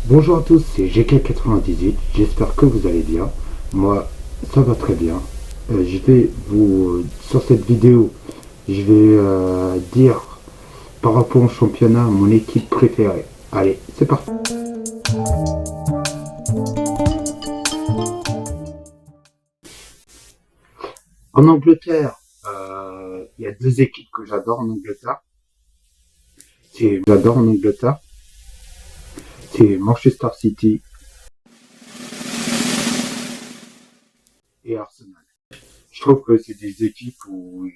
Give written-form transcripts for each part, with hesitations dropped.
Bonjour à tous, c'est GK98, j'espère que vous allez bien. Moi, ça va très bien. Sur cette vidéo, je vais dire par rapport au championnat mon équipe préférée. Allez, c'est parti. En Angleterre, il y a deux équipes que j'adore en Angleterre. J'adore en Angleterre, c'est Manchester City et Arsenal. Je trouve que c'est des équipes où,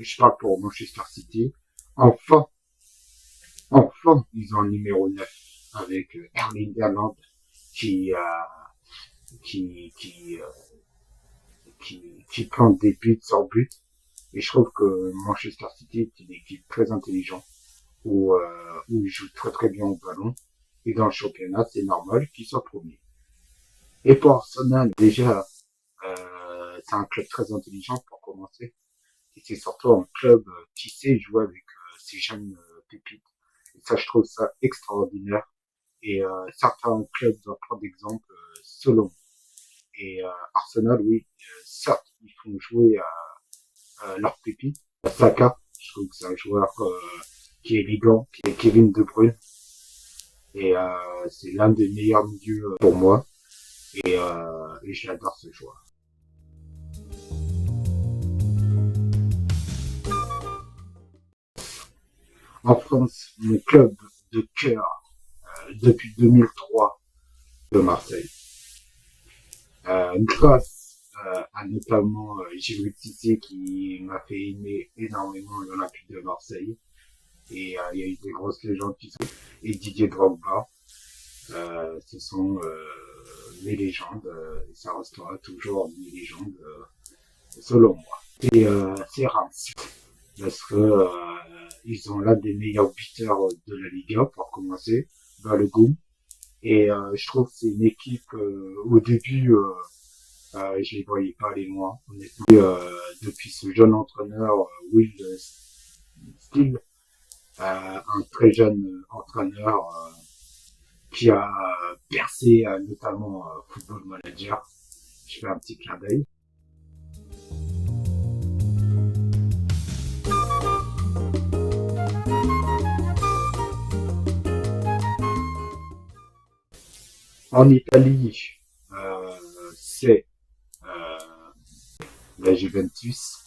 je parle pour Manchester City, enfin, enfin, ils ont un numéro 9 avec Erling Haaland qui, euh, qui, qui, euh, qui plante des buts sans but. Et je trouve que Manchester City est une équipe très intelligente où ils jouent très très bien au ballon. Et dans le championnat, c'est normal qu'ils soient premiers. Et pour Arsenal, déjà, c'est un club très intelligent pour commencer. Et c'est surtout un club qui sait jouer avec ces jeunes pépites. Et ça, je trouve ça extraordinaire. Et certains clubs doivent prendre exemple selon. Et Arsenal, oui, certes, ils font jouer leur pépite. Saka, je trouve que c'est un joueur qui est élégant, qui est Kevin De Bruyne. Et c'est l'un des meilleurs milieux pour moi. Et j'adore ce joueur. En France, mon club de cœur depuis 2003 de Marseille. Grâce à notamment Gilles Tissé qui m'a fait aimer énormément l'Olympique de Marseille. Et il y a eu des grosses légendes qui sont... Et Didier Drogba, ce sont mes légendes. Et ça restera toujours mes légendes selon moi. Et c'est Reims. Parce que ils ont l'un des meilleurs buteurs de la Liga pour commencer, Balogun. Et je trouve que c'est une équipe au début je les voyais pas aller loin, honnêtement. Depuis ce jeune entraîneur, Will Steele, un très jeune entraîneur qui a percé notamment Football Manager. Je fais un petit clin d'œil. En Italie, c'est euh, la Juventus.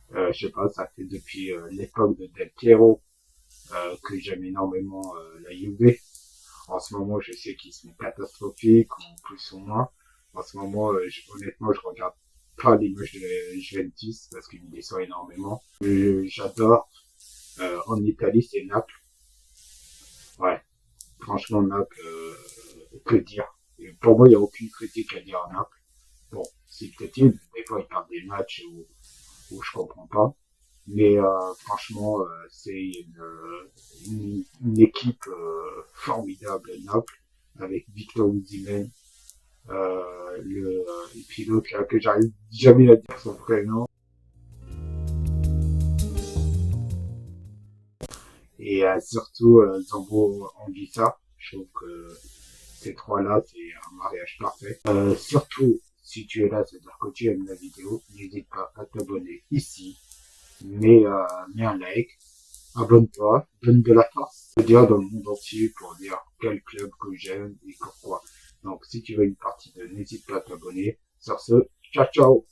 Je sais pas, ça fait depuis l'époque de Del Piero que j'aime énormément la Juve. En ce moment, je sais qu'ils sont catastrophiques, ou plus ou moins. En ce moment, honnêtement, je regarde pas les matchs de Juventus parce qu'ils me déçoivent énormément. J'adore. En Italie, c'est Naples. Ouais, franchement, Naples, que dire. Et pour moi, il n'y a aucune critique à dire à Naples. Bon, c'est peut-être une. Des fois, ils perdent des matchs où je comprends pas. Mais franchement, c'est une équipe formidable, Naples, avec Victor Osimhen, le pilote là, que j'arrive jamais à dire son prénom. Et surtout Zambo Anguissa. Je trouve que ces trois-là, c'est un mariage parfait. Surtout, si tu es là, c'est-à-dire que tu aimes la vidéo, n'hésite pas à t'abonner ici, mets un like, abonne-toi, donne de la force. Je veux dire dans le monde entier pour dire quel club que j'aime et pourquoi. Donc si tu veux une partie de, n'hésite pas à t'abonner. Sur ce, ciao ciao!